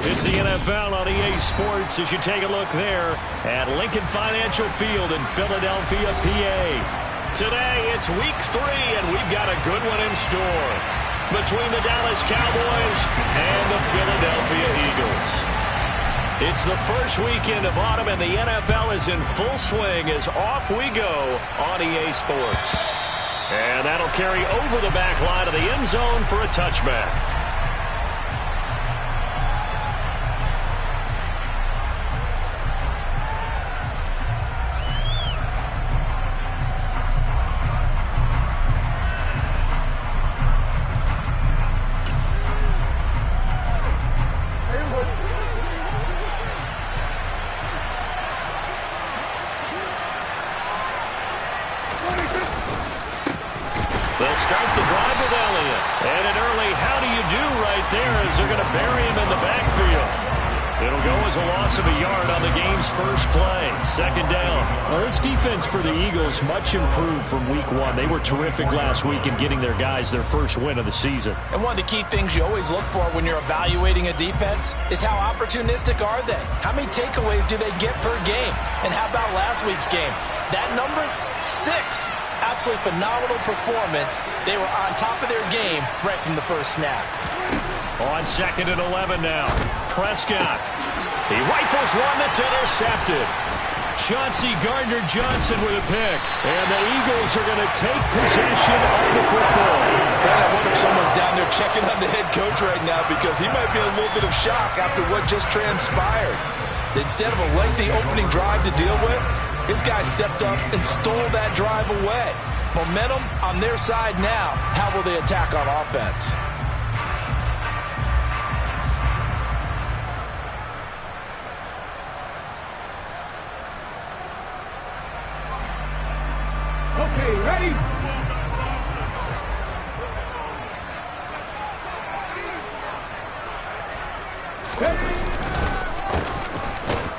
It's the NFL on EA Sports as you take a look there at Lincoln Financial Field in Philadelphia, PA. Today, it's Week 3, and we've got a good one in store between the Dallas Cowboys and the Philadelphia Eagles. It's the first weekend of autumn, and the NFL is in full swing as off we go on EA Sports. And that'll carry over the back line of the end zone for a touchback. They'll start the drive with Elliott. And an early how do you do right there as they're going to bury him in the backfield. It'll go as a loss of a yard on the game's first play. Second down. Well, this defense for the Eagles much improved from Week 1. They were terrific last week in getting their guys their first win of the season. And one of the key things you always look for when you're evaluating a defense is how opportunistic are they? How many takeaways do they get per game? And how about last week's game? That number? 6. Absolutely phenomenal performance. They were on top of their game right from the first snap. On 2nd and 11 now. Prescott. He rifles one that's intercepted. Chauncey Gardner-Johnson with a pick. And the Eagles are going to take possession of the football. Man, I wonder if someone's down there checking on the head coach right now because he might be in a little bit of shock after what just transpired. Instead of a lengthy opening drive to deal with, his guy stepped up and stole that drive away. Momentum on their side now. How will they attack on offense? Okay, ready?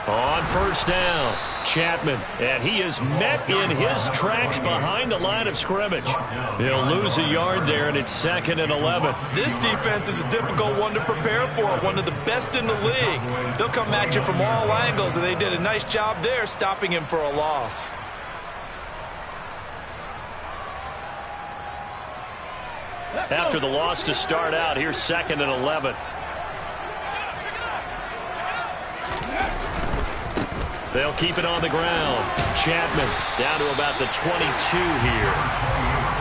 On first down, Chapman, and he is met in his tracks behind the line of scrimmage. He'll lose a yard there, and it's 2nd and 11. This defense is a difficult one to prepare for, one of the best in the league. They'll come at you from all angles, and they did a nice job there stopping him for a loss. After the loss to start out, here's 2nd and 11. They'll keep it on the ground. Chapman down to about the 22 here.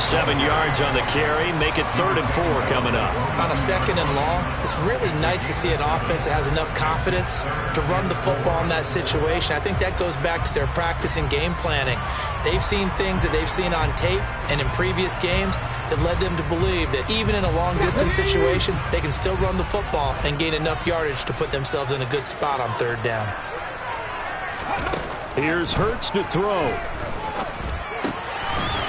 7 yards on the carry. Make it 3rd and 4 coming up. On a 2nd and long, it's really nice to see an offense that has enough confidence to run the football in that situation. I think that goes back to their practice and game planning. They've seen things that they've seen on tape and in previous games that led them to believe that even in a long-distance situation, they can still run the football and gain enough yardage to put themselves in a good spot on 3rd down. Here's Hurts to throw.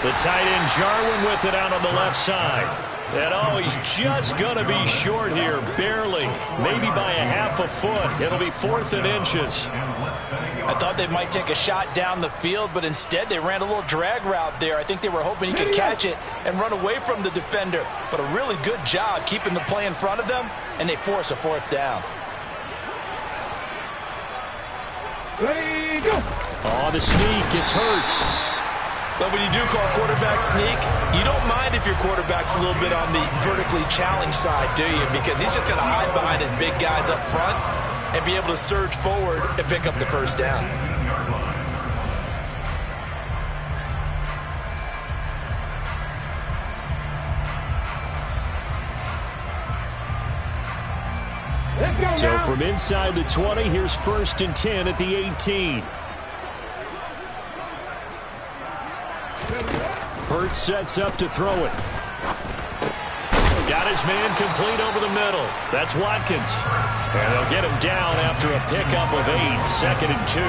The tight end Jarwin with it out on the left side. And oh, he's just going to be short here, barely. Maybe by a half a foot. It'll be 4th and inches. I thought they might take a shot down the field, but instead they ran a little drag route there. I think they were hoping he could catch it and run away from the defender. But a really good job keeping the play in front of them, and they force a 4th down. Ready, go! Oh, the sneak, it's Hurts. But when you do call quarterback sneak, you don't mind if your quarterback's a little bit on the vertically challenged side, do you? Because he's just going to hide behind his big guys up front and be able to surge forward and pick up the 1st down. So from inside the 20, here's 1st and 10 at the 18. Hurts sets up to throw it. Got his man complete over the middle. That's Watkins. And they'll get him down after a pickup of 8, 2nd and 2.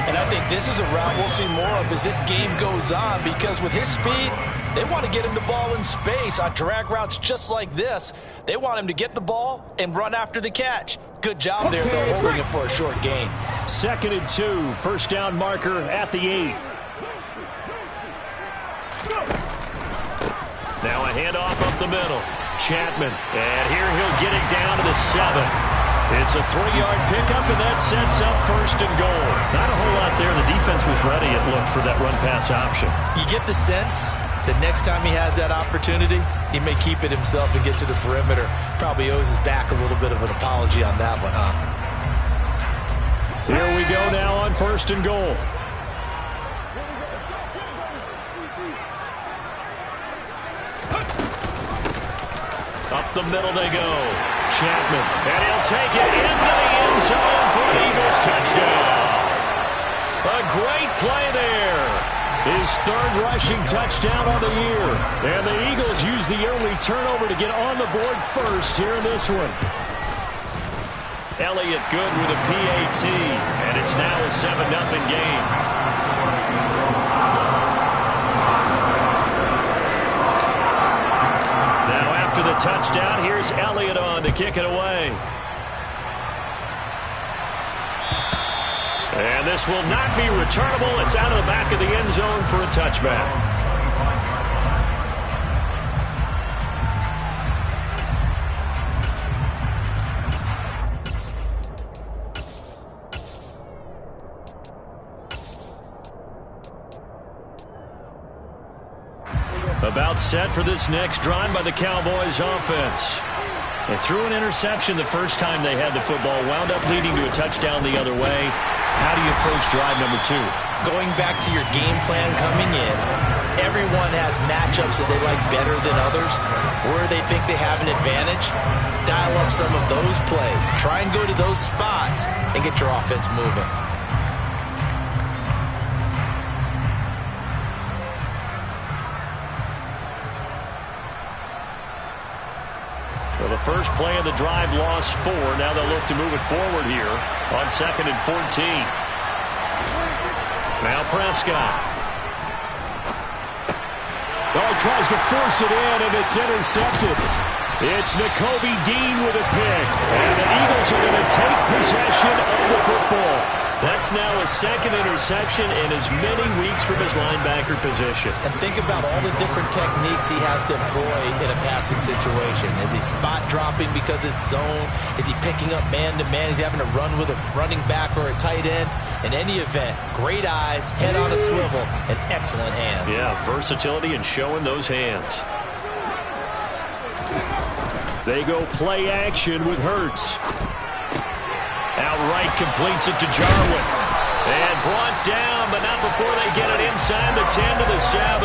And I think this is a route we'll see more of as this game goes on, because with his speed, they want to get him the ball in space on drag routes just like this. They want him to get the ball and run after the catch. Good job there, though, holding it for a short gain. 2nd and 2, 1st down marker at the 8. Now a handoff up the middle. Chapman, and here he'll get it down to the 7. It's a 3-yard pickup, and that sets up first and goal. Not a whole lot there. The defense was ready, it looked, for that run-pass option. You get the sense that next time he has that opportunity, he may keep it himself and get to the perimeter. Probably owes his back a little bit of an apology on that one, huh? Here we go now on first and goal. Up the middle they go. Chapman, and he'll take it into the end zone for an Eagles touchdown. A great play there. His third rushing touchdown on the year. And the Eagles use the early turnover to get on the board first here in this one. Elliott good with a PAT, and it's now a 7-0 game. Now after the touchdown, here's Elliott on to kick it away. And this will not be returnable. It's out of the back of the end zone for a touchback. About set for this next drive by the Cowboys offense. They threw an interception the first time they had the football, wound up leading to a touchdown the other way. How do you approach drive number 2? Going back to your game plan coming in, everyone has matchups that they like better than others. Where they think they have an advantage, dial up some of those plays. Try and go to those spots and get your offense moving. So the first play of the drive lost 4. Now they'll look to move it forward here on 2nd and 14. Now Prescott. Oh, tries to force it in, and it's intercepted. It's Nakobe Dean with a pick. And the Eagles are going to take possession of the football. That's now his 2nd interception in as many weeks from his linebacker position. And think about all the different techniques he has to employ in a passing situation. Is he spot dropping because it's zone? Is he picking up man-to-man? Is he having to run with a running back or a tight end? In any event, great eyes, head on a swivel, and excellent hands. Yeah, versatility and showing those hands. They go play action with Hurts. Outright completes it to Jarwin. And brought down, but not before they get it inside the 10 to the 7.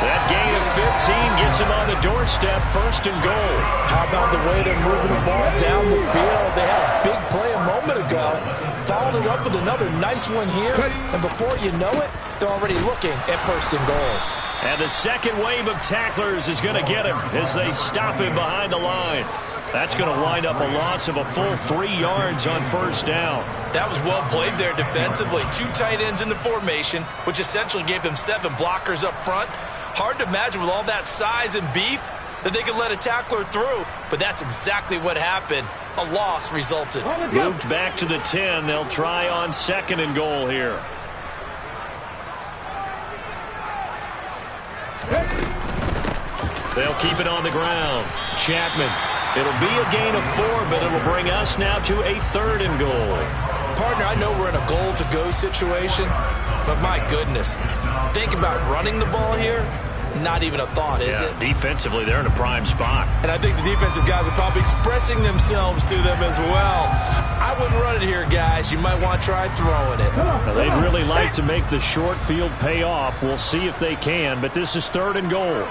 That gain of 15 gets him on the doorstep, first and goal. How about the way they're moving the ball down the field? They had a big play a moment ago. Followed it up with another nice one here. And before you know it, they're already looking at first and goal. And the second wave of tacklers is going to get him as they stop him behind the line. That's going to wind up a loss of a full 3 yards on first down. That was well played there defensively. 2 tight ends in the formation, which essentially gave them 7 blockers up front. Hard to imagine with all that size and beef that they could let a tackler through, but that's exactly what happened. A loss resulted. Moved back to the 10. They'll try on 2nd and goal here. They'll keep it on the ground. Chapman. It'll be a gain of 4, but it'll bring us now to a 3rd and goal. Partner, I know we're in a goal-to-go situation, but my goodness, think about running the ball here. Not even a thought, is it? Defensively, they're in a prime spot. And I think the defensive guys are probably expressing themselves to them as well. I wouldn't run it here, guys. You might want to try throwing it. Now, they'd really like to make the short field pay off. We'll see if they can, but this is 3rd and goal.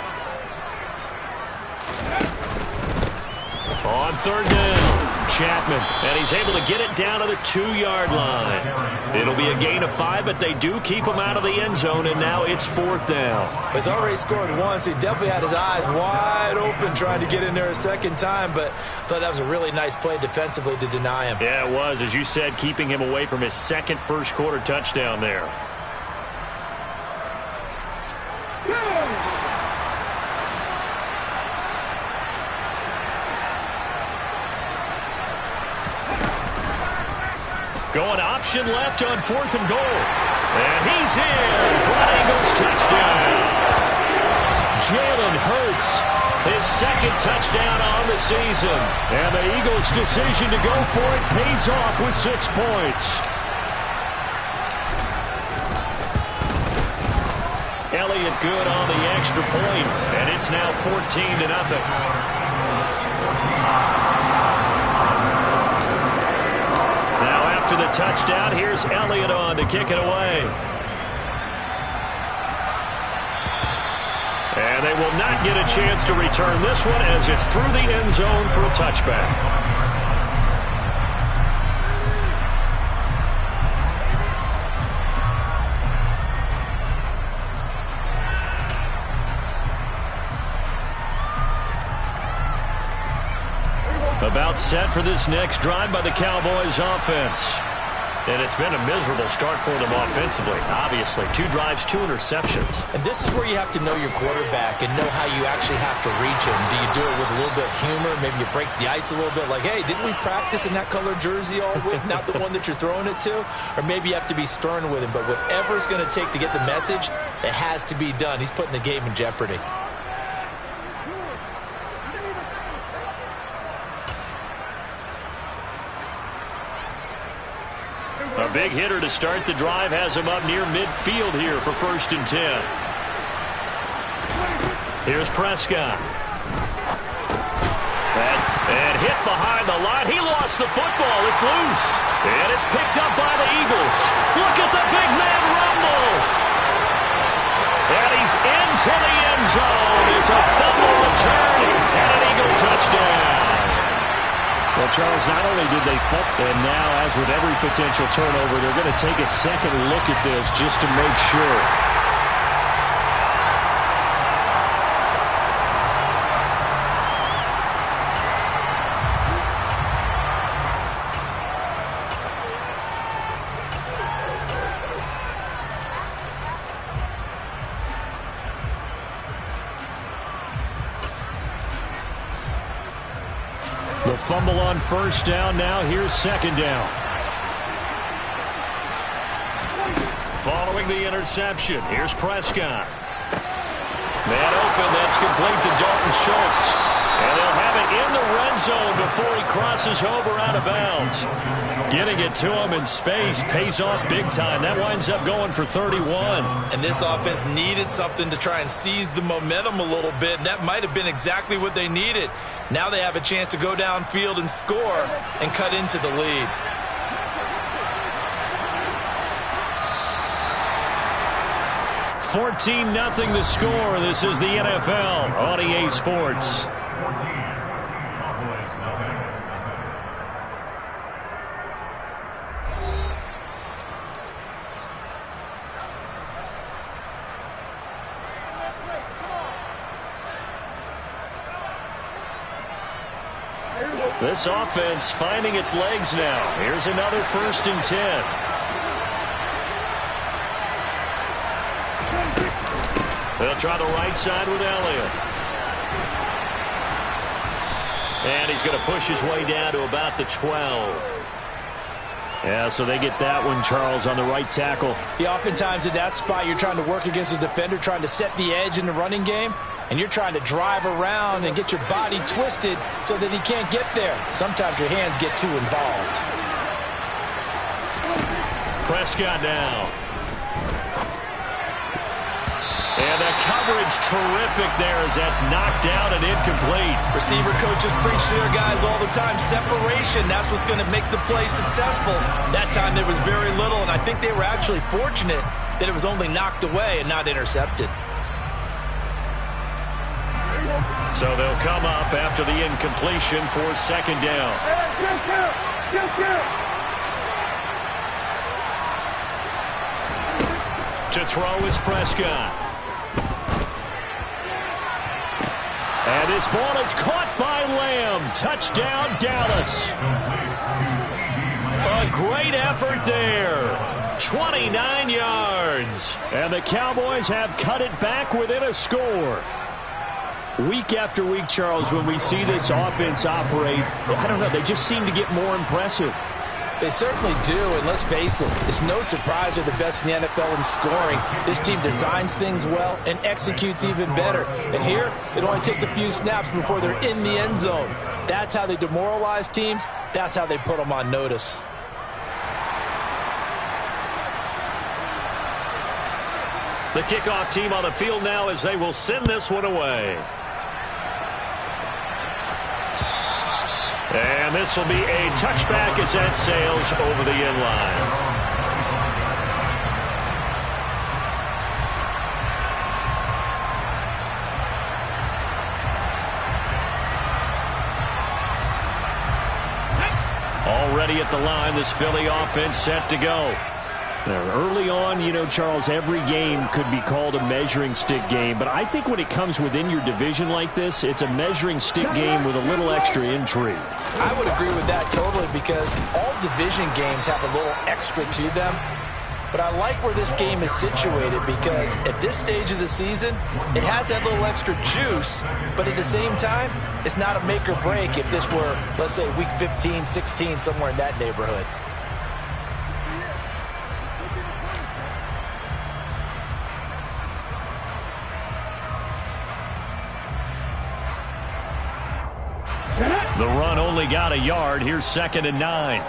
On 3rd down, Chapman, and he's able to get it down to the 2-yard line. It'll be a gain of 5, but they do keep him out of the end zone, and now it's 4th down. He's already scored once. He definitely had his eyes wide open trying to get in there a second time, but I thought that was a really nice play defensively to deny him. Yeah, it was, as you said, keeping him away from his 2nd first-quarter touchdown there. Going option left on 4th and goal. And he's in for an Eagles touchdown. Jalen Hurts, his second touchdown on the season. And the Eagles' decision to go for it pays off with 6 points. Elliott good on the extra point, and it's now 14-0. Now after the touchdown, here's Elliott on to kick it away. And they will not get a chance to return this one as it's through the end zone for a touchback. About set for this next drive by the Cowboys offense. And it's been a miserable start for them offensively. Obviously, 2 drives, 2 interceptions. And this is where you have to know your quarterback and know how you actually have to reach him. Do you do it with a little bit of humor? Maybe you break the ice a little bit like, hey, didn't we practice in that color jersey all week? Not the one that you're throwing it to? Or maybe you have to be stern with him. But whatever it's going to take to get the message, it has to be done. He's putting the game in jeopardy. A big hitter to start the drive has him up near midfield here for 1st and 10. Here's Prescott. And hit behind the line. He lost the football. It's loose. And it's picked up by the Eagles. Look at the big man rumble. And he's into the end zone. It's a fumble return and an Eagle touchdown. Well, Charles, not only did they fumble, and now, as with every potential turnover, they're going to take a second look at this just to make sure. The fumble on 1st down. Now here's 2nd down. Following the interception, here's Prescott. Man open, that's complete to Dalton Schultz. And they'll have it in the red zone before he crosses over out of bounds. Getting it to him in space pays off big time. That winds up going for 31. And this offense needed something to try and seize the momentum a little bit, and that might have been exactly what they needed. Now they have a chance to go downfield and score and cut into the lead. $14-0 the score. This is the NFL on EA Sports. This offense finding its legs now. Here's another 1st and 10. They'll try the right side with Elliott. And he's going to push his way down to about the 12. Yeah, so they get that one, Charles, on the right tackle. Yeah, oftentimes at that spot, you're trying to work against a defender, trying to set the edge in the running game, and you're trying to drive around and get your body twisted so that he can't get there. Sometimes your hands get too involved. Prescott now. And the coverage terrific there as that's knocked down and incomplete. Receiver coaches preach to their guys all the time. Separation, that's what's going to make the play successful. That time there was very little, and I think they were actually fortunate that it was only knocked away and not intercepted. So they'll come up after the incompletion for 2nd down. To throw is Prescott. And this ball is caught by Lamb. Touchdown, Dallas. A great effort there. 29 yards. And the Cowboys have cut it back within a score. Week after week, Charles, when we see this offense operate, I don't know, they just seem to get more impressive. They certainly do, and let's face it, it's no surprise they're the best in the NFL in scoring. This team designs things well and executes even better. And here, it only takes a few snaps before they're in the end zone. That's how they demoralize teams. That's how they put them on notice. The kickoff team on the field now as they will send this one away. And this will be a touchback as that sails over the end line. Already at the line, this Philly offense set to go. Now, early on, you know, Charles, every game could be called a measuring stick game. But I think when it comes within your division like this, it's a measuring stick game with a little extra intrigue. I would agree with that totally because all division games have a little extra to them. But I like where this game is situated because at this stage of the season, it has that little extra juice. But at the same time, it's not a make or break if this were, let's say, week 15, 16, somewhere in that neighborhood. The run only got a yard. Here's 2nd and 9.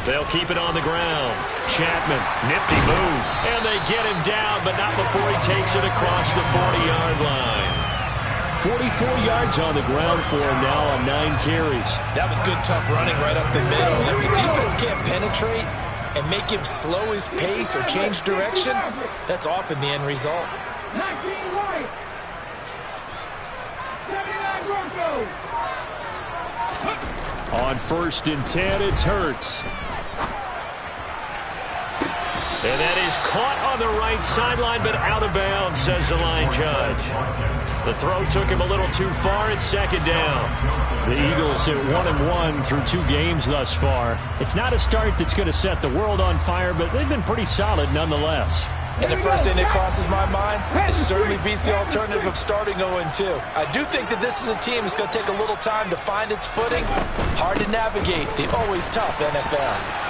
They'll keep it on the ground. Chapman, nifty move. And they get him down, but not before he takes it across the 40-yard line. 44 yards on the ground for him now on 9 carries. That was good, tough running right up the middle. If the defense can't penetrate and make him slow his pace or change direction, that's often the end result. 19 White. 79 Broncos. On 1st and 10, it's Hurts. And that is caught on the right sideline, but out of bounds, says the line judge. The throw took him a little too far. It's 2nd down. The Eagles at 1-1 through 2 games thus far. It's not a start that's going to set the world on fire, but they've been pretty solid nonetheless. And the first thing that crosses my mind, it certainly beats the alternative of starting 0-2. I do think that this is a team that's going to take a little time to find its footing. Hard to navigate the always tough NFL.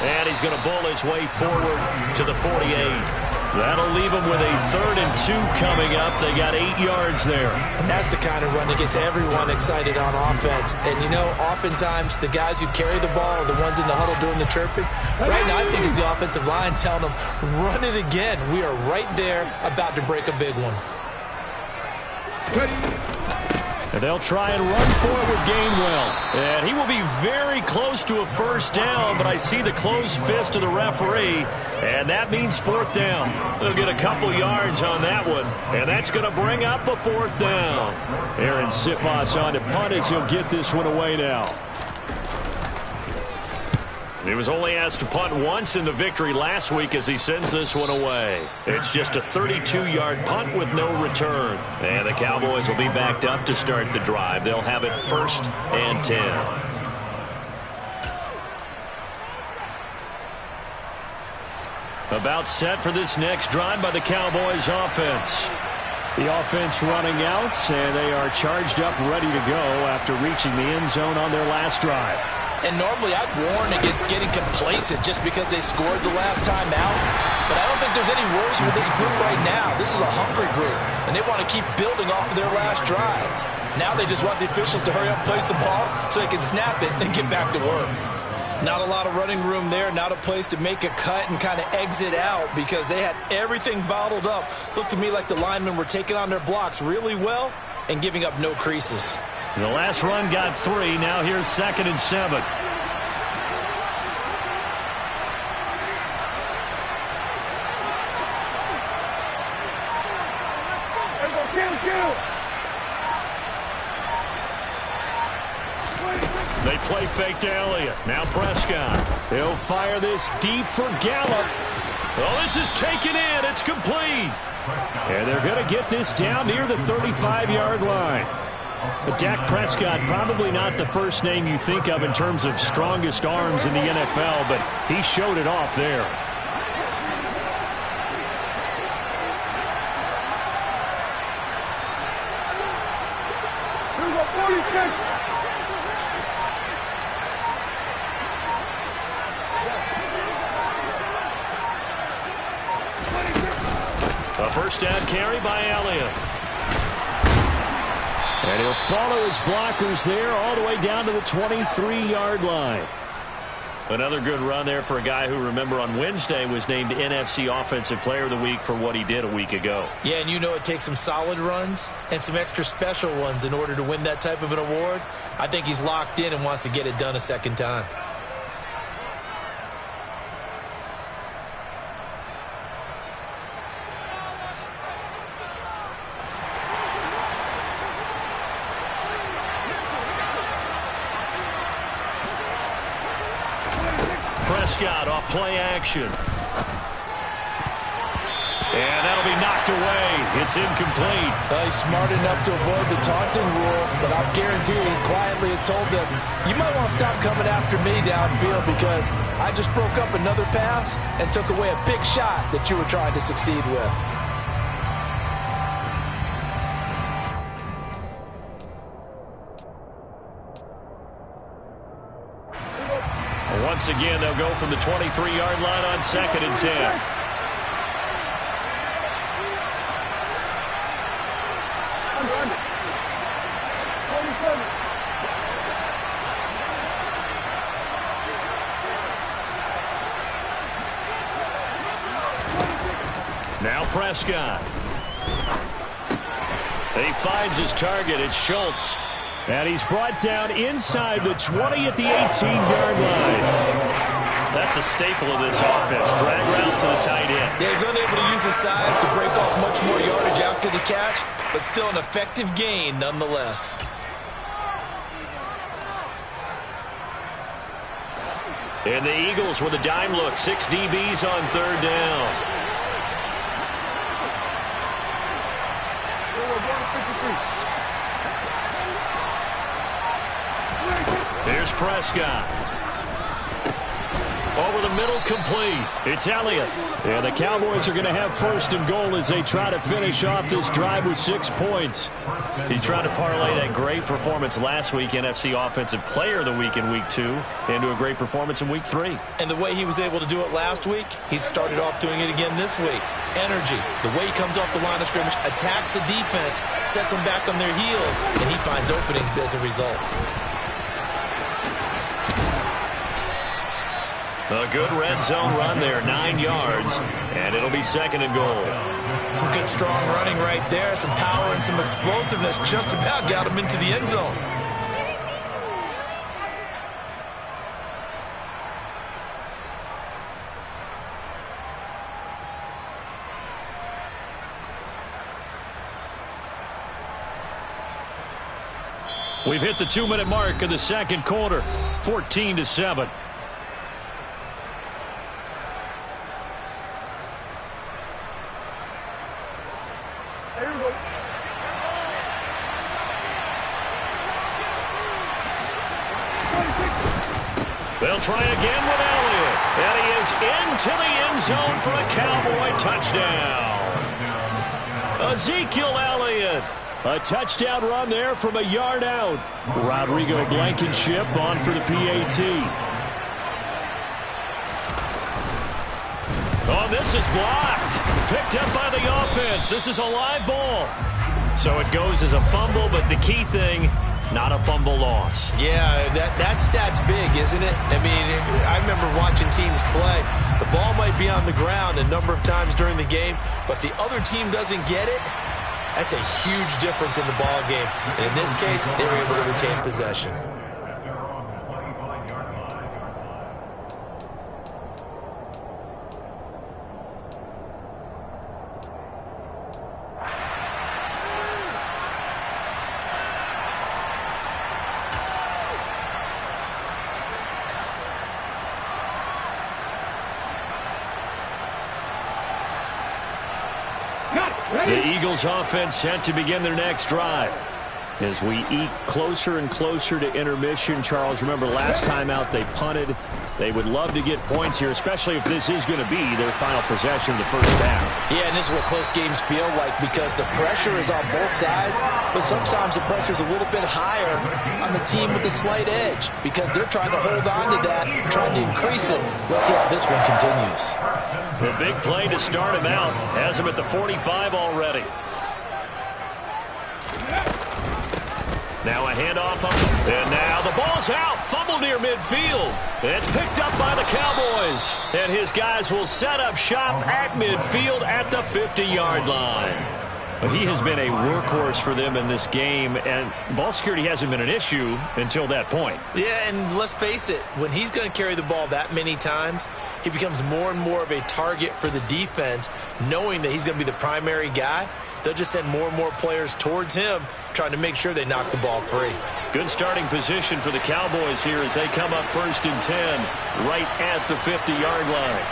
And he's going to bull his way forward to the 48. That'll leave him with a 3rd and 2 coming up. They got 8 yards there. And that's the kind of run that gets everyone excited on offense. And, you know, oftentimes the guys who carry the ball are the ones in the huddle doing the chirping. Right now, I think it's the offensive line telling them, run it again. We are right there about to break a big one. And they'll try and run for it with Gainwell. And he will be very close to a 1st down, but I see the closed fist of the referee, and that means 4th down. They'll get a couple yards on that one, and that's going to bring up a 4th down. Aaron Siposs on to punt as he'll get this one away now. He was only asked to punt once in the victory last week as he sends this one away. It's just a 32-yard punt with no return. And the Cowboys will be backed up to start the drive. They'll have it 1st and 10. About set for this next drive by the Cowboys offense. The offense running out, and they are charged up, ready to go after reaching the end zone on their last drive. And normally I'd warn against getting complacent just because they scored the last time out. But I don't think there's any worries with this group right now. This is a hungry group, and they want to keep building off of their last drive. Now they just want the officials to hurry up and place the ball so they can snap it and get back to work. Not a lot of running room there, not a place to make a cut and kind of exit out because they had everything bottled up. Looked to me like the linemen were taking on their blocks really well and giving up no creases. The last run got 3. Now here's 2nd and 7. They play fake to Elliott. Now Prescott. He'll fire this deep for Gallup. Oh, this is taken in. It's complete. And they're going to get this down near the 35-yard line. But Dak Prescott, probably not the first name you think of in terms of strongest arms in the NFL, but he showed it off there. A first down carry by Elliott. And he'll follow his blockers there all the way down to the 23-yard line. Another good run there for a guy who, remember, on Wednesday was named NFC Offensive Player of the Week for what he did a week ago. Yeah, and you know it takes some solid runs and some extra special ones in order to win that type of an award. I think he's locked in and wants to get it done a second time. Prescott off play action. And that'll be knocked away. It's incomplete. He's smart enough to avoid the taunting rule, but I'll guarantee he quietly has told them, you might want to stop coming after me downfield because I just broke up another pass and took away a big shot that you were trying to succeed with. Once again, they'll go from the 23-yard line on 2nd and 10. Now Prescott. He finds his target. It's Schultz. And he's brought down inside the 20 at the 18-yard line. That's a staple of this offense. Drag route to the tight end. Yeah, he's unable to use his size to break off much more yardage after the catch, but still an effective gain nonetheless. And the Eagles with a dime look. 6 DBs on 3rd down. Here's Prescott. Over the middle, complete. It's Elliott. And the Cowboys are going to have 1st and goal as they try to finish off this drive with 6 points. He's trying to parlay that great performance last week, NFC Offensive Player of the Week in Week 2, into a great performance in Week 3. And the way he was able to do it last week, he started off doing it again this week. Energy, the way he comes off the line of scrimmage, attacks the defense, sets them back on their heels, and he finds openings as a result. A good red zone run there, 9 yards, and it'll be 2nd and goal. Some good strong running right there, some power and some explosiveness just about got him into the end zone. We've hit the 2-minute mark of the 2nd quarter, 14-7. They'll try again with Elliott. And he is into the end zone for a Cowboy touchdown. Ezekiel Elliott. A touchdown run there from a yard out. Rodrigo Blankenship on for the PAT. Oh, this is blocked. Picked up by the offense. This is a live ball. So it goes as a fumble, but the key thing, not a fumble loss. Yeah, that stat's big, isn't it? I mean, I remember watching teams play. The ball might be on the ground a number of times during the game, but the other team doesn't get it. That's a huge difference in the ball game. And in this case, they were able to retain possession. The Eagles offense set to begin their next drive. As we eke closer and closer to intermission, Charles, remember last time out they punted. They would love to get points here, especially if this is going to be their final possession of the first half. Yeah, and this is what close games feel like because the pressure is on both sides, but sometimes the pressure is a little bit higher on the team with the slight edge because they're trying to hold on to that, trying to increase it. Let's see how this one continues. The big play to start him out has him at the 45 already. Now a handoff up, and now the ball's out. Fumble near midfield. It's picked up by the Cowboys. And his guys will set up shop at midfield at the 50-yard line. He has been a workhorse for them in this game, and ball security hasn't been an issue until that point. Yeah, and let's face it, when he's going to carry the ball that many times, he becomes more and more of a target for the defense, knowing that he's going to be the primary guy. They'll just send more and more players towards him, trying to make sure they knock the ball free. Good starting position for the Cowboys here as they come up 1st and 10, right at the 50-yard line.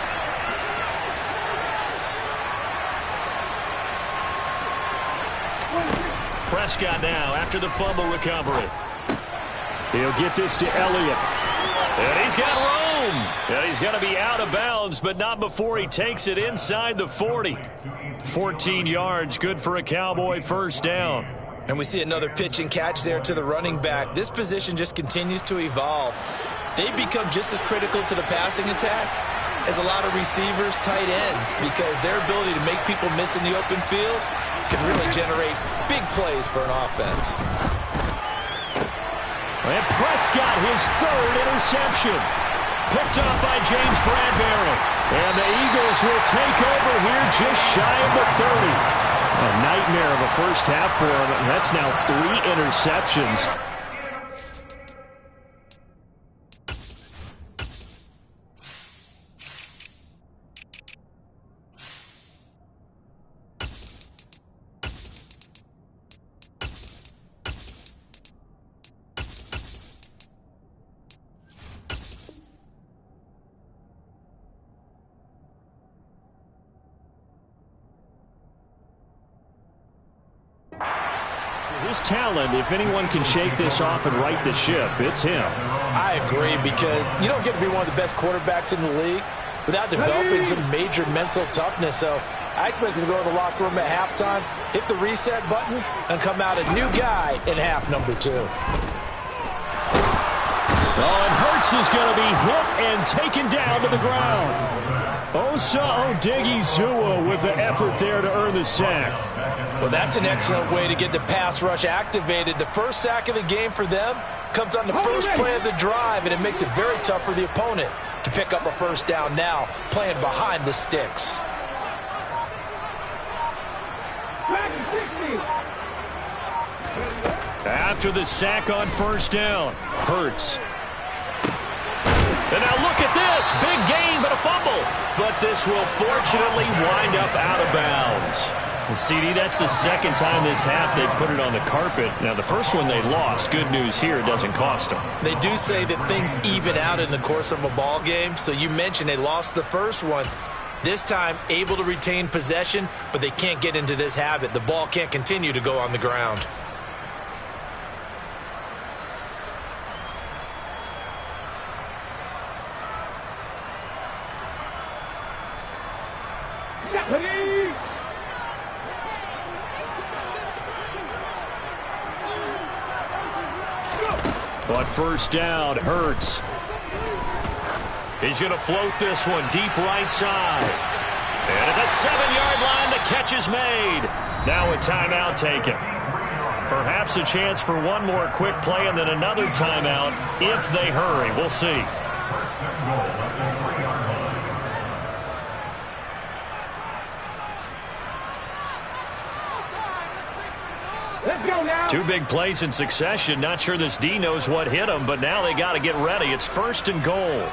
Prescott now after the fumble recovery. He'll get this to Elliott. And he's got room. And he's going to be out of bounds, but not before he takes it inside the 40. 14 yards, good for a Cowboy first down. And we see another pitch and catch there to the running back. This position just continues to evolve. They become just as critical to the passing attack as a lot of receivers, tight ends, because their ability to make people miss in the open field can really generate big plays for an offense. And Prescott, his 3rd interception. Picked up by James Bradbury. And the Eagles will take over here just shy of the 30. A nightmare of a first half for him. That's now 3 interceptions. His talent, if anyone can shake this off and right the ship, it's him. I agree, because you don't get to be one of the best quarterbacks in the league without developing some major mental toughness. So I expect him to go to the locker room at halftime, hit the reset button, and come out a new guy in half number 2. Oh, and Hurts is going to be hit and taken down to the ground. Osa Odigizua with the effort there to earn the sack. Well, that's an excellent way to get the pass rush activated. The first sack of the game for them comes on the first play of the drive, and it makes it very tough for the opponent to pick up a first down now, playing behind the sticks. After the sack on first down, Hurts. And now look at this. Big gain, but a fumble. But this will fortunately wind up out of bounds. And CD, that's the second time this half they've put it on the carpet. Now, the first one they lost. Good news here, it doesn't cost them. They do say that things even out in the course of a ball game. So you mentioned they lost the first one. This time, able to retain possession, but they can't get into this habit. The ball can't continue to go on the ground. On first down, Hurts. He's going to float this one deep right side. And at the 7-yard line, the catch is made. Now a timeout taken. Perhaps a chance for one more quick play and then another timeout if they hurry. We'll see. Let's go now. 2 big plays in succession. Not sure this D knows what hit him, but now they got to get ready. It's 1st and goal.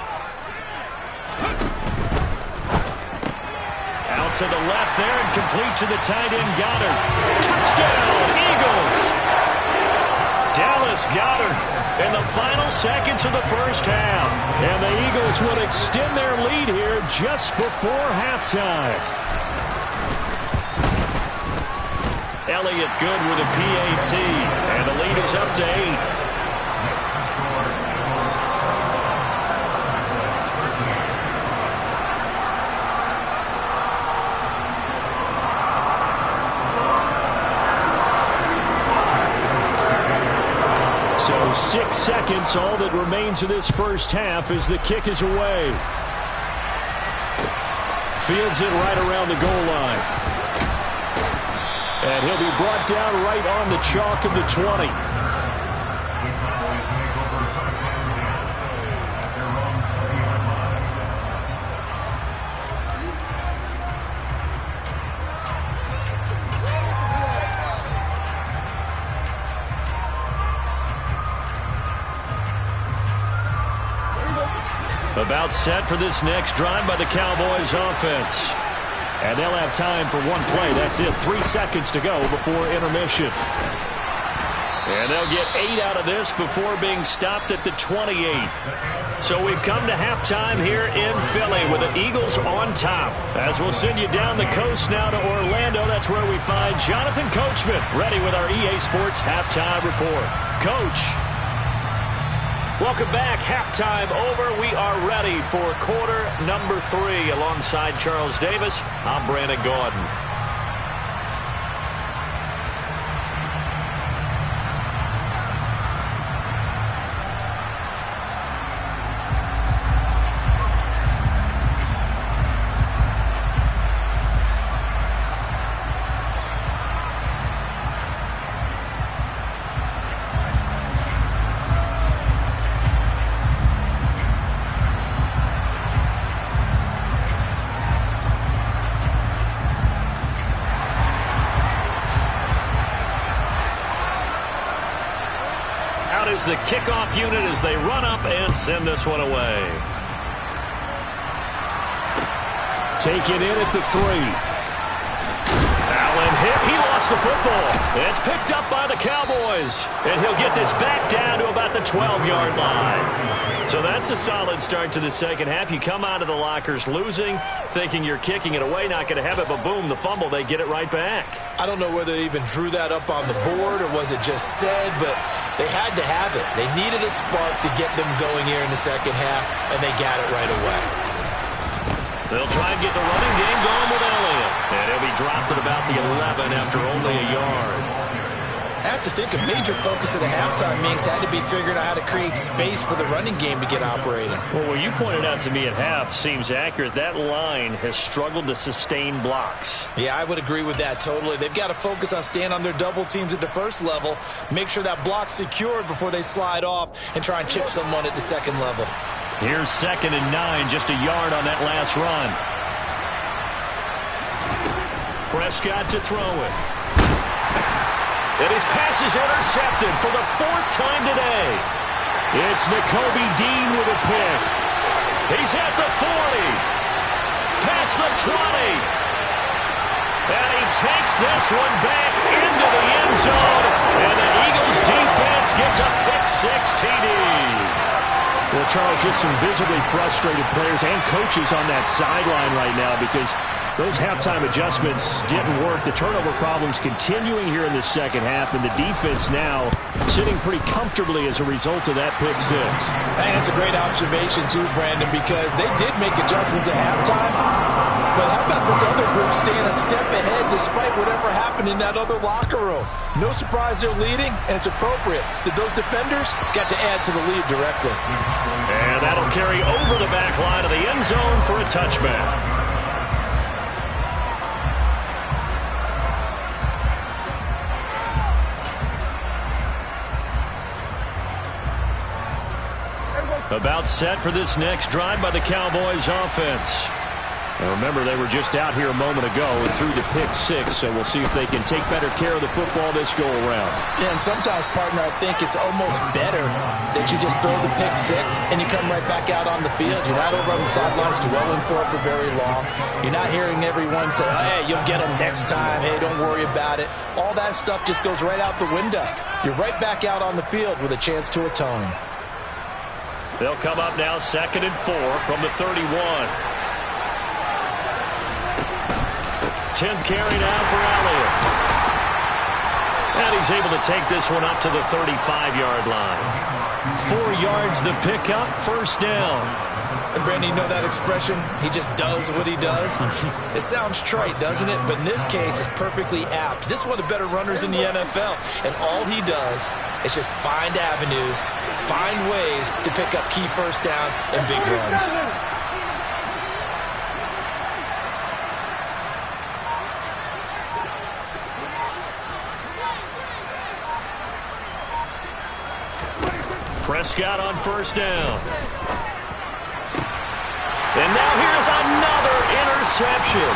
Out to the left there and complete to the tight end Goddard. Touchdown, Eagles! Dallas Goddard in the final seconds of the first half. And the Eagles would extend their lead here just before halftime. Elliott good with a PAT. And the lead is up to 8. So 6 seconds, all that remains of this first half as the kick is away. Fields it right around the goal line. And he'll be brought down right on the chalk of the 20. About set for this next drive by the Cowboys offense. And they'll have time for one play. That's it. 3 seconds to go before intermission. And they'll get 8 out of this before being stopped at the 28. So we've come to halftime here in Philly with the Eagles on top. As we'll send you down the coast now to Orlando, that's where we find Jonathan Coachman ready with our EA Sports halftime report. Coach. Welcome back. Halftime over. We are ready for quarter number 3. Alongside Charles Davis, I'm Brandon Gordon. Is the kickoff unit as they run up and send this one away. Taken in at the 3. Allen hit. He lost the football. It's picked up by the Cowboys. And he'll get this back down to about the 12-yard line. So that's a solid start to the second half. You come out of the lockers losing, thinking you're kicking it away, not going to have it, but boom, the fumble, they get it right back. I don't know whether they even drew that up on the board or was it just said, but they had to have it. They needed a spark to get them going here in the second half, and they got it right away. They'll try and get the running game going with Elliott. And he'll be dropped at about the 11 after only a yard. I have to think a major focus of the halftime meetings had to be figuring out how to create space for the running game to get operating. Well, what you pointed out to me at half seems accurate. That line has struggled to sustain blocks. Yeah, I would agree with that totally. They've got to focus on staying on their double teams at the first level, make sure that block's secured before they slide off and try and chip someone at the second level. Here's 2nd and 9, just a yard on that last run. Prescott to throw it. And his pass is intercepted for the 4th time today. It's Nakobe Dean with a pick. He's at the 40. Past the 20. And he takes this one back into the end zone. And the Eagles defense gets a pick-6 TD. Well, Charles, just some visibly frustrated players and coaches on that sideline right now because those halftime adjustments didn't work. The turnover problems continuing here in the second half, and the defense now sitting pretty comfortably as a result of that pick-6. I think that's a great observation, too, Brandon, because they did make adjustments at halftime. But how about this other group staying a step ahead despite whatever happened in that other locker room? No surprise they're leading, and it's appropriate that those defenders got to add to the lead directly. And that'll carry over the back line of the end zone for a touchback. About set for this next drive by the Cowboys offense. And remember, they were just out here a moment ago and threw the pick-6, so we'll see if they can take better care of the football this go-around. Yeah, and sometimes, partner, I think it's almost better that you just throw the pick-6 and you come right back out on the field. You're not over on the sidelines dwelling for it for very long. You're not hearing everyone say, hey, you'll get them next time. Hey, don't worry about it. All that stuff just goes right out the window. You're right back out on the field with a chance to atone. They'll come up now 2nd and 4 from the 31. 10th carry now for Elliott. And he's able to take this one up to the 35-yard line. 4 yards the pickup, first down. And Brandon, you know that expression? He just does what he does. It sounds trite, doesn't it? But in this case, it's perfectly apt. This is one of the better runners in the NFL. And all he does is just find avenues, find ways to pick up key first downs and big runs. Prescott on first down. And now here's another interception.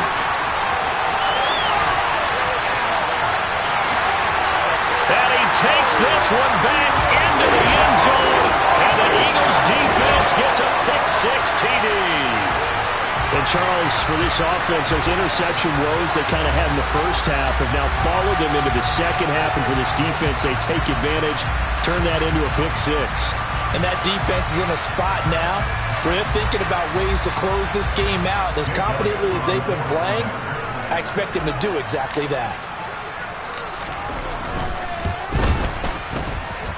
And he takes this one back into the end zone. And the Eagles defense gets a pick-six TD. And Charles, for this offense, those interception woes they kind of had in the first half have now followed them into the second half. And for this defense, they take advantage, turn that into a pick-six. And that defense is in a spot now where they're thinking about ways to close this game out. As confidently as they've been playing, I expect them to do exactly that.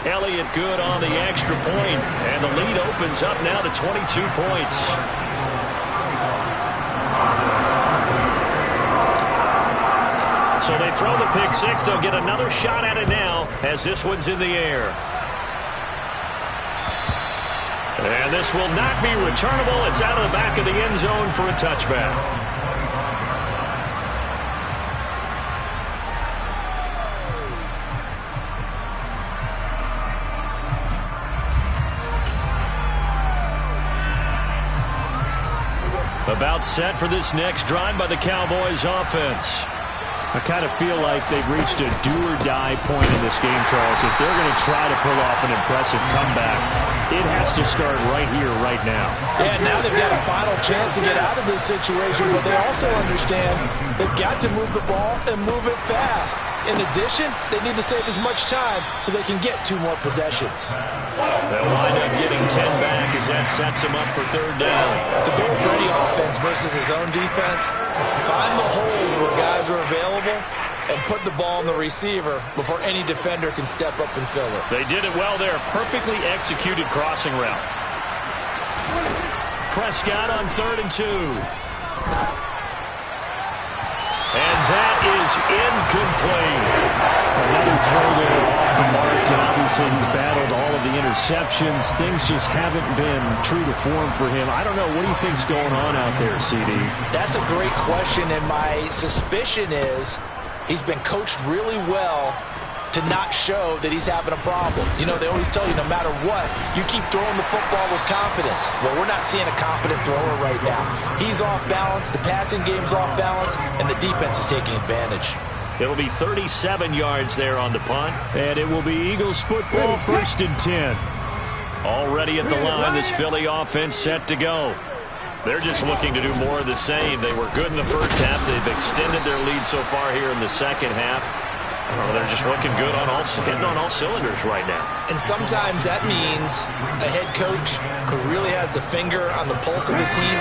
Elliott good on the extra point, and the lead opens up now to 22 points. So they throw the pick six. They'll get another shot at it now as this one's in the air. And this will not be returnable. It's out of the back of the end zone for a touchback. About set for this next drive by the Cowboys offense. I kind of feel like they've reached a do-or-die point in this game, Charles. If they're going to try to pull off an impressive comeback, it has to start right here, right now. Yeah, now they've got a final chance to get out of this situation, but they also understand they've got to move the ball and move it fast. In addition, they need to save as much time so they can get 2 more possessions. They'll wind up getting 10 back as that sets them up for third down. To go for any offense versus his own defense, find the holes where guys are available and put the ball on the receiver before any defender can step up and fill it. They did it well there. Perfectly executed crossing route. Prescott on 3rd and 2. And that is incomplete. Another throw there off the mark, and obviously he's battled all of the interceptions. Things just haven't been true to form for him. I don't know. What do you think's going on out there, CD? That's a great question, and my suspicion is he's been coached really well to not show that he's having a problem. You know, they always tell you no matter what, you keep throwing the football with confidence. Well, we're not seeing a confident thrower right now. He's off balance, the passing game's off balance, and the defense is taking advantage. It'll be 37 yards there on the punt. And it will be Eagles football, 1st and 10. Already at the line, this Philly offense set to go. They're just looking to do more of the same. They were good in the first half. They've extended their lead so far here in the second half. They're just looking good on hitting on all cylinders right now. And sometimes that means a head coach who really has a finger on the pulse of the team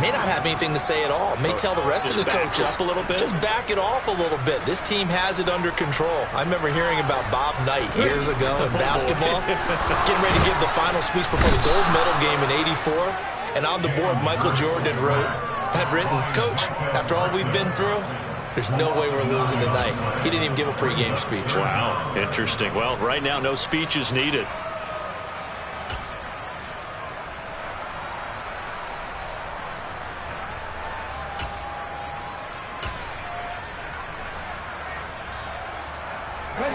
may not have anything to say at all. May tell the rest of the coaches, up a little bit. Just back it off a little bit. This team has it under control. I remember hearing about Bob Knight years ago in basketball, getting ready to give the final speech before the gold medal game in '84. And on the board, Michael Jordan had written, "Coach, after all we've been through, there's no way we're losing tonight." He didn't even give a pregame speech. Wow, interesting. Well, right now, no speech is needed.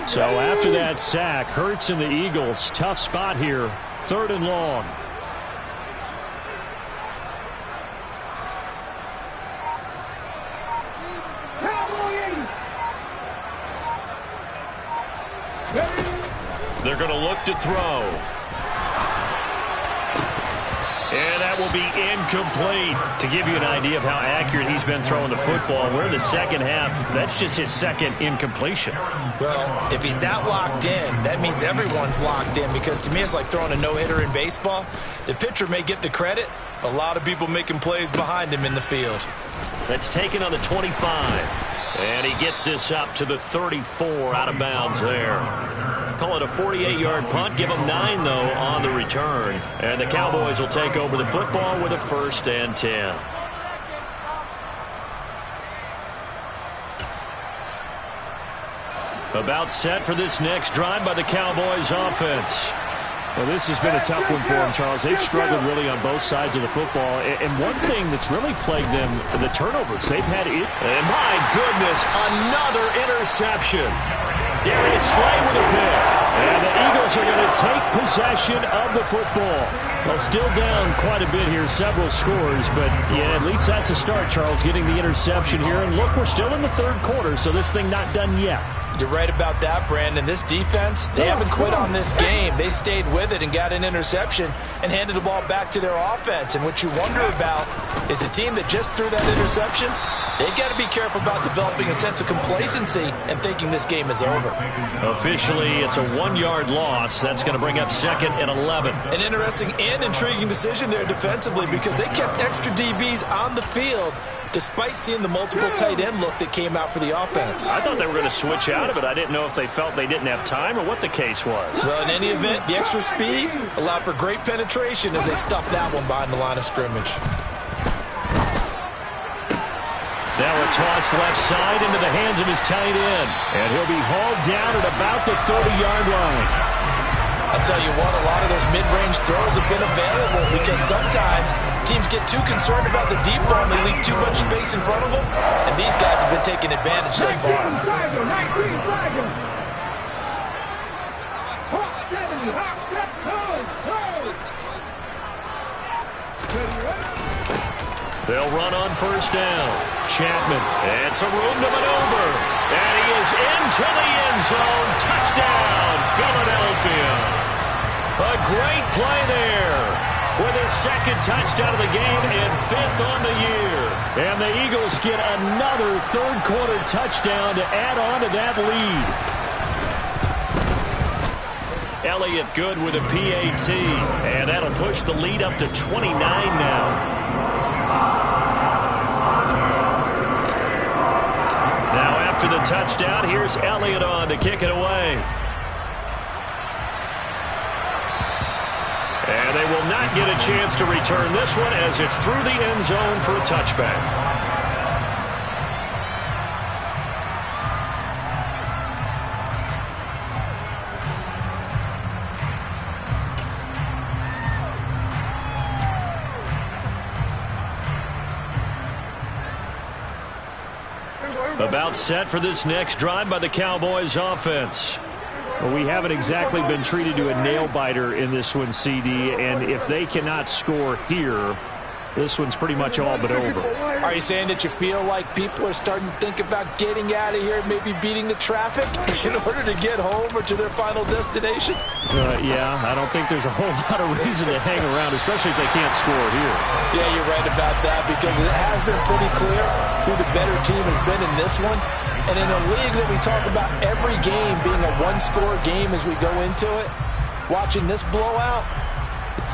So after that sack, Hurts and the Eagles, tough spot here, 3rd and long. They're going to look to throw. And that will be incomplete. To give you an idea of how accurate he's been throwing the football, we're in the second half. That's just his second incompletion. Well, if he's that locked in, that means everyone's locked in, because to me it's like throwing a no-hitter in baseball. The pitcher may get the credit, a lot of people making plays behind him in the field. That's taken on the 25. And he gets this up to the 34 out of bounds there. Call it a 48-yard punt. Give them 9, though, on the return. And the Cowboys will take over the football with a 1st and 10. About set for this next drive by the Cowboys offense. Well, this has been a tough one for them, Charles. They've struggled really on both sides of the football. And one thing that's really plagued them, the turnovers. They've had it. And my goodness, another interception. Darius Slay with a pick. And the Eagles are going to take possession of the football. Well, still down quite a bit here, several scores. But, yeah, at least that's a start, Charles, getting the interception here. And look, we're still in the 3rd quarter, so this thing not done yet. You're right about that, Brandon. This defense, they haven't quit on this game. They stayed with it and got an interception and handed the ball back to their offense. And what you wonder about is the team that just threw that interception, they've got to be careful about developing a sense of complacency and thinking this game is over. Officially, it's a 1-yard loss. That's going to bring up 2nd and 11. An interesting and intriguing decision there defensively because they kept extra DBs on the field despite seeing the multiple tight end look that came out for the offense. I thought they were going to switch out of it. I didn't know if they felt they didn't have time or what the case was. Well, in any event, the extra speed allowed for great penetration as they stuffed that one behind the line of scrimmage. Now a toss left side into the hands of his tight end. And he'll be hauled down at about the 30-yard line. I'll tell you what, a lot of those mid-range throws have been available because sometimes teams get too concerned about the deep ball and they leave too much space in front of them. And these guys have been taking advantage so far. They'll run on 1st down. Chapman, and some room to maneuver. And he is into the end zone. Touchdown, Philadelphia. A great play there with his 2nd touchdown of the game and 5th on the year. And the Eagles get another 3rd quarter touchdown to add on to that lead. Elliott good with a PAT. And that'll push the lead up to 29 now. Now after the touchdown, here's Elliott on to kick it away. And they will not get a chance to return this one as it's through the end zone for a touchback. About set for this next drive by the Cowboys offense. Well, we haven't exactly been treated to a nail-biter in this one, CD, and if they cannot score here, this one's pretty much all but over. Are you saying that you feel like people are starting to think about getting out of here, maybe beating the traffic in order to get home or to their final destination? Yeah, I don't think there's a whole lot of reason to hang around, especially if they can't score here. Yeah, you're right about that because it has been pretty clear who the better team has been in this one. And in a league that we talk about every game being a one-score game as we go into it, watching this blowout,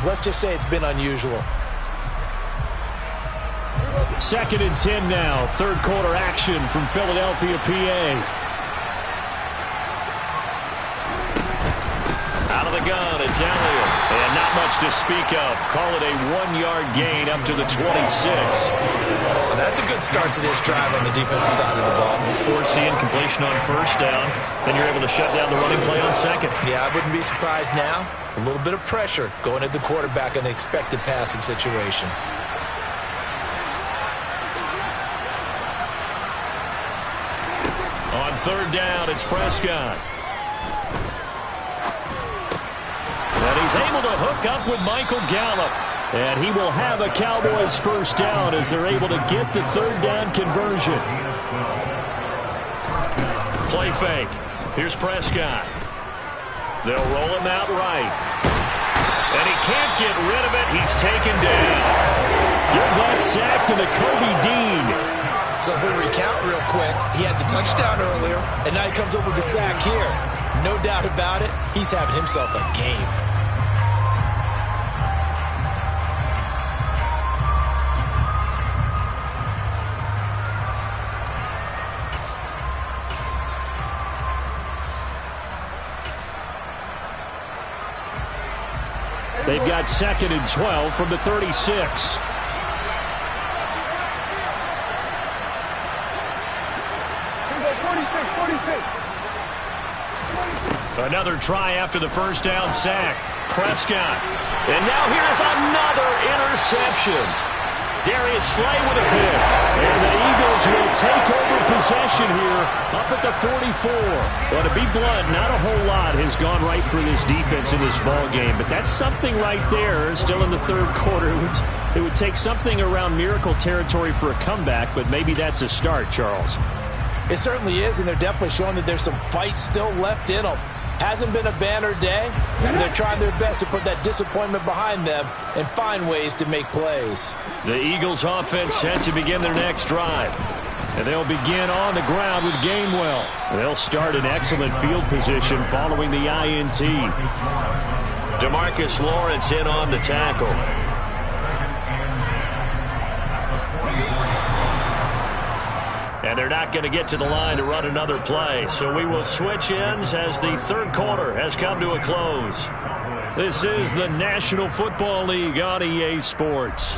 let's just say it's been unusual. 2nd and 10 now. 3rd quarter action from Philadelphia, PA. Out of the gun, it's Elliott. And not much to speak of. Call it a 1-yard gain up to the 26. Well, that's a good start to this drive on the defensive side of the ball. Forcing completion on 1st down. Then you're able to shut down the running play on 2nd. Yeah, I wouldn't be surprised now. A little bit of pressure going at the quarterback in an expected passing situation. On 3rd down, it's Prescott. And he's able to hook up with Michael Gallup. And he will have a Cowboys 1st down as they're able to get the 3rd down conversion. Play fake. Here's Prescott. They'll roll him out right. And he can't get rid of it. He's taken down. Give that sack to Nakobe Dean. So if we recount real quick, he had the touchdown earlier, and now he comes up with the sack here. No doubt about it, he's having himself a game. They've got 2nd and 12 from the 36. Another try after the first down sack. Prescott. And now here's another interception. Darius Slay with a pick. And the Eagles will take over possession here up at the 44. Well, to be blunt, not a whole lot has gone right for this defense in this ball game, but that's something right there. Still in the third quarter. It would take something around miracle territory for a comeback, but maybe that's a start, Charles. It certainly is, and they're definitely showing that there's some fight still left in them. Hasn't been a banner day, and they're trying their best to put that disappointment behind them and find ways to make plays. The Eagles offense set to begin their next drive. And they'll begin on the ground with Gainwell. They'll start in excellent field position following the INT. DeMarcus Lawrence in on the tackle. And they're not going to get to the line to run another play. So we will switch ends as the third quarter has come to a close. This is the National Football League on EA Sports.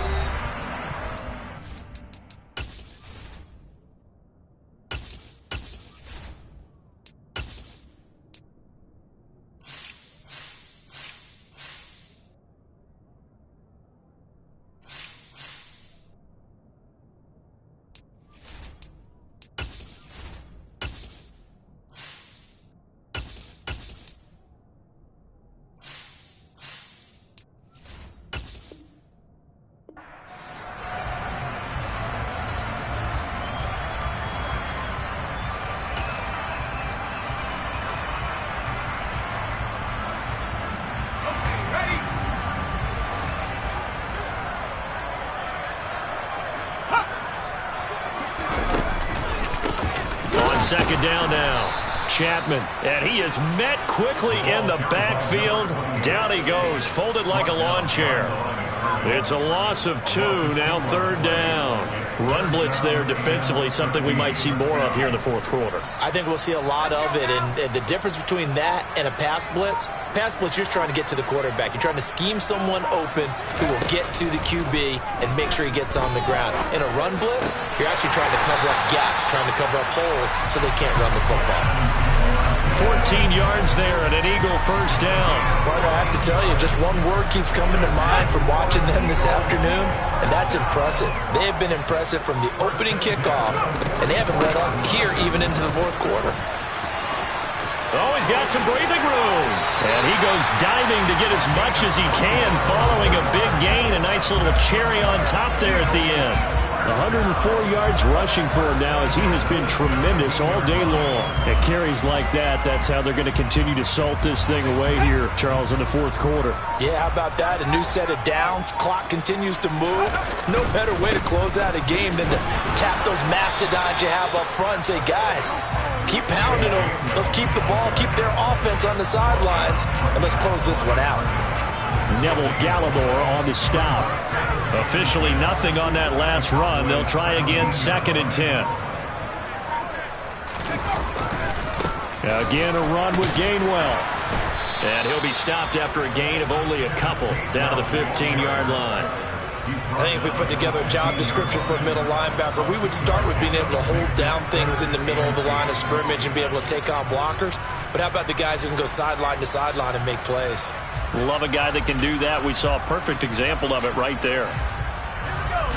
Second down now. Chapman, and he is met quickly in the backfield. Down he goes, folded like a lawn chair. It's a loss of 2, now third down. Run blitz there defensively, something we might see more of here in the fourth quarter. I think we'll see a lot of it, and the difference between that and a pass blitz, you're just trying to get to the quarterback. You're trying to scheme someone open who will get to the QB and make sure he gets on the ground. In a run blitz, you're actually trying to cover up gaps, trying to cover up holes so they can't run the football. 14 yards there and an Eagle first down. But I have to tell you, just one word keeps coming to mind from watching them this afternoon, and that's impressive. They have been impressive from the opening kickoff, and they haven't let up here even into the fourth quarter. Oh, he's got some breathing room. And he goes diving to get as much as he can following a big gain. A nice little cherry on top there at the end. 104 yards rushing for him now as he has been tremendous all day long. At carries like that, that's how they're going to continue to salt this thing away here, Charles, in the fourth quarter. Yeah, how about that? A new set of downs. Clock continues to move. No better way to close out a game than to tap those mastodons you have up front and say, guys, keep pounding them. Let's keep the ball, keep their offense on the sidelines, and let's close this one out. Neville Gallimore on the stop. Officially nothing on that last run. They'll try again, 2nd and 10. Again, a run with Gainwell. And he'll be stopped after a gain of only a couple down to the 15-yard line. I think if we put together a job description for a middle linebacker, we would start with being able to hold down things in the middle of the line of scrimmage and be able to take on blockers. But how about the guys who can go sideline to sideline and make plays? Love a guy that can do that. We saw a perfect example of it right there.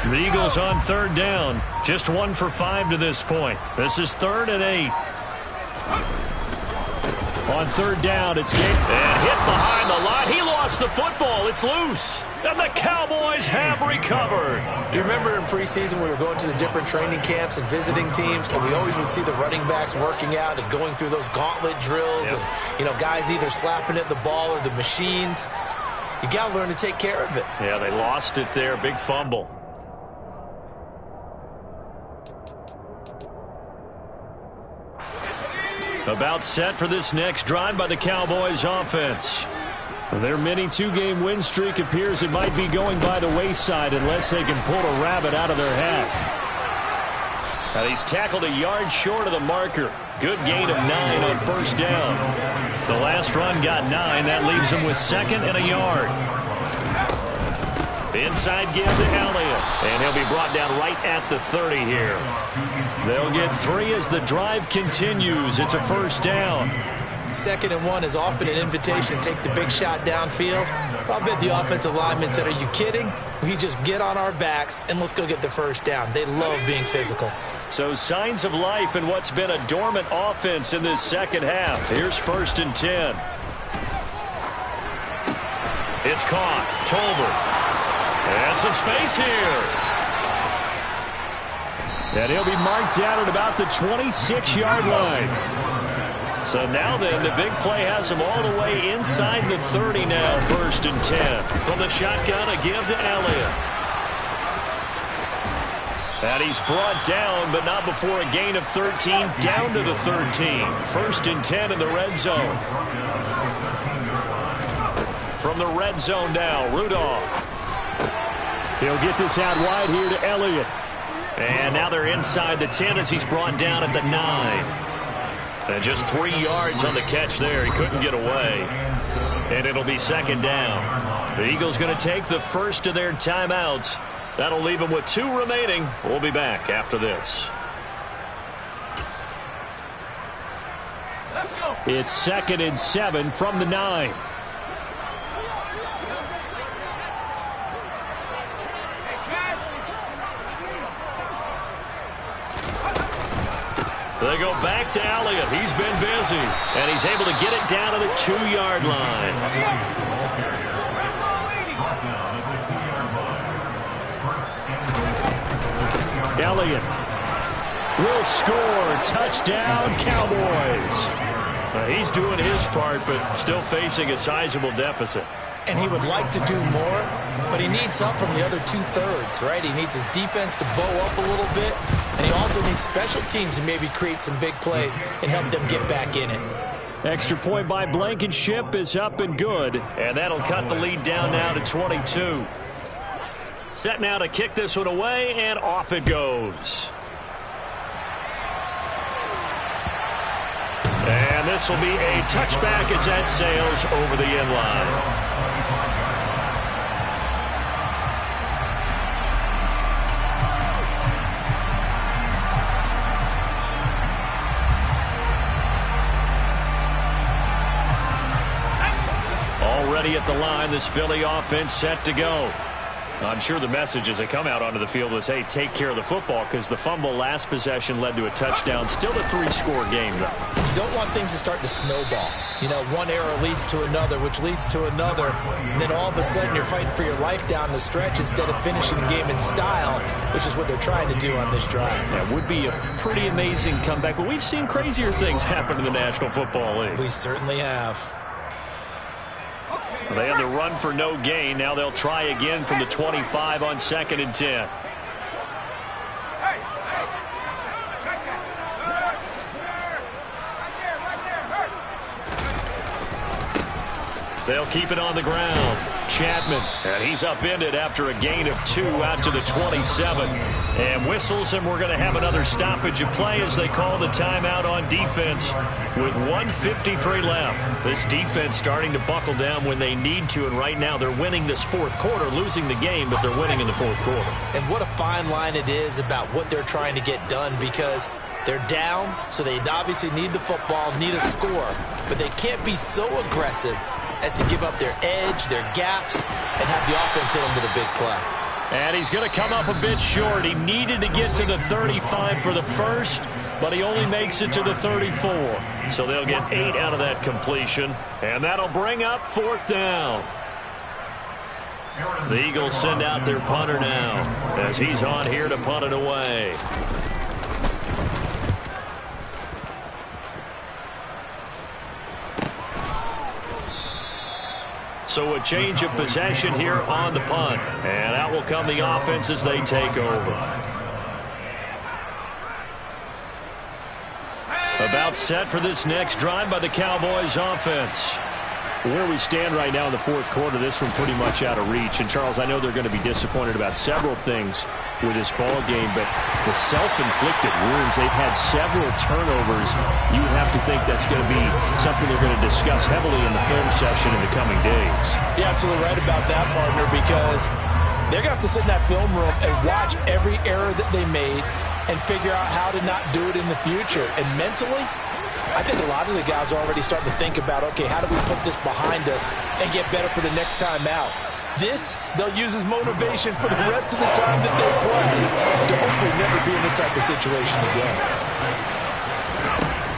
The Eagles on third down. Just 1 for 5 to this point. This is 3rd and 8. On third down, it's game. And hit behind the line. He lost the football. It's loose. And the Cowboys have recovered. Do you remember in preseason we were going to the different training camps and visiting teams, and we always would see the running backs working out and going through those gauntlet drills, and, you know, guys either slapping at the ball or the machines. You got to learn to take care of it. Yeah, they lost it there. Big fumble. About set for this next drive by the Cowboys offense. Their mini 2-game win streak appears it might be going by the wayside unless they can pull a rabbit out of their hat. And he's tackled a yard short of the marker. Good gain of 9 on first down. The last run got 9. That leaves him with 2nd and a yard. Inside give to Elliott. And he'll be brought down right at the 30 here. They'll get 3 as the drive continues. It's a first down. 2nd and 1 is often an invitation to take the big shot downfield. But I bet the offensive linemen said, are you kidding? We just get on our backs and let's go get the first down. They love being physical. So signs of life in what's been a dormant offense in this second half. Here's 1st and 10. It's caught. Tolbert. And some space here. And he'll be marked down at about the 26-yard line. So now then, the big play has him all the way inside the 30 now, 1st and 10. From the shotgun, a give to Elliott. And he's brought down, but not before a gain of 13, down to the 13. 1st and 10 in the red zone. From the red zone now, Rudolph. He'll get this out wide here to Elliott. And now they're inside the 10 as he's brought down at the 9. And just 3 yards on the catch there. He couldn't get away. And it'll be 2nd down. The Eagles going to take the first of their timeouts. That'll leave them with 2 remaining. We'll be back after this. It's 2nd and 7 from the 9. They go back to Elliott. He's been busy. And he's able to get it down to the 2-yard line. Elliott will score. Touchdown, Cowboys. He's doing his part, but still facing a sizable deficit. And he would like to do more, but he needs help from the other 2/3, right? He needs his defense to bow up a little bit, and he also needs special teams to maybe create some big plays and help them get back in it. Extra point by Blankenship is up and good. And that'll cut the lead down now to 22. Set now to kick this one away, and off it goes. And this will be a touchback as that sails over the end line. Already at the line, this Philly offense set to go. I'm sure the message as they come out onto the field was, hey, take care of the football, because the fumble last possession led to a touchdown. Still a 3-score game, though. You don't want things to start to snowball. You know, one error leads to another, which leads to another. And then all of a sudden you're fighting for your life down the stretch instead of finishing the game in style, which is what they're trying to do on this drive. That would be a pretty amazing comeback, but we've seen crazier things happen in the National Football League. We certainly have. They had the run for no gain. Now they'll try again from the 25 on 2nd and 10. They'll keep it on the ground. Chapman, and he's upended after a gain of 2 out to the 27. And whistles, and we're going to have another stoppage of play as they call the timeout on defense with 1:53 left. This defense starting to buckle down when they need to, and right now they're winning this 4th quarter, losing the game, but they're winning in the 4th quarter. And what a fine line it is about what they're trying to get done, because they're down, so they obviously need the football, need a score, but they can't be so aggressive as to give up their edge, their gaps, and have the offense hit them with a big play. And he's going to come up a bit short. He needed to get to the 35 for the first, but he only makes it to the 34. So they'll get 8 out of that completion, and that'll bring up 4th down. The Eagles send out their punter now as he's on here to punt it away. So a change of possession here on the punt. And out will come the offense as they take over. About set for this next drive by the Cowboys offense. Where we stand right now in the fourth quarter, this one pretty much out of reach. And, Charles, I know they're going to be disappointed about several things with this ball game, but the self-inflicted wounds, they've had several turnovers. You would have to think that's going to be something they're going to discuss heavily in the film session in the coming days. You're absolutely right about that, partner, because they're going to have to sit in that film room and watch every error that they made and figure out how to not do it in the future. And mentally, I think a lot of the guys are already starting to think about, okay, how do we put this behind us and get better for the next time out? This, they'll use as motivation for the rest of the time that they play to hopefully never be in this type of situation again.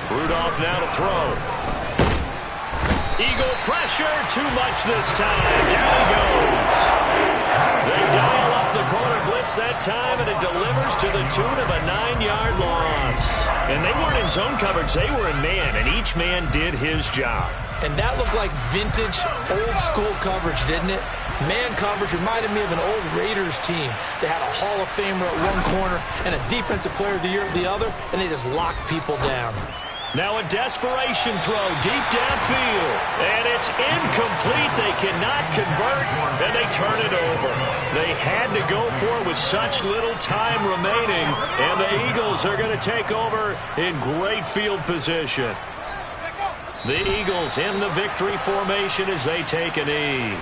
Rudolph now to throw. Eagle pressure, too much this time. Down he goes. They dial up the corner blitz that time, and it delivers to the tune of a 9-yard loss. And they weren't in zone coverage. They were in man, and each man did his job. And that looked like vintage, old-school coverage, didn't it? Man coverage reminded me of an old Raiders team. They had a Hall of Famer at one corner and a Defensive Player of the Year at the other, and they just locked people down. Now a desperation throw deep downfield, and it's incomplete. They cannot convert, and they turn it over. They had to go for it with such little time remaining, and the Eagles are going to take over in great field position. The Eagles in the victory formation as they take a knee.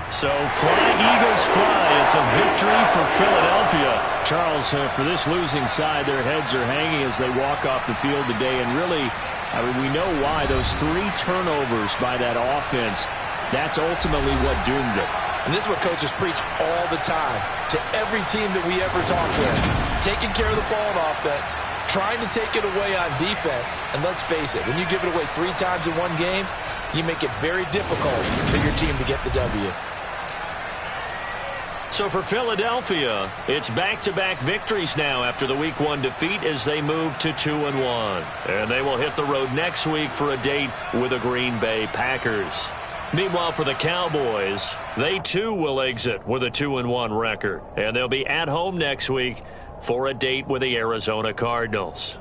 So fly, Eagles fly. It's a victory for Philadelphia. Charles, for this losing side, their heads are hanging as they walk off the field today. And really, I mean, we know why. Those 3 turnovers by that offense, that's ultimately what doomed it. And this is what coaches preach all the time to every team that we ever talk with. Taking care of the ball on offense, trying to take it away on defense. And let's face it, when you give it away 3 times in one game, you make it very difficult for your team to get the W. So for Philadelphia, it's back-to-back victories now after the Week 1 defeat as they move to 2-1. And they will hit the road next week for a date with the Green Bay Packers. Meanwhile, for the Cowboys, they too will exit with a 2-1 record. And they'll be at home next week for a date with the Arizona Cardinals.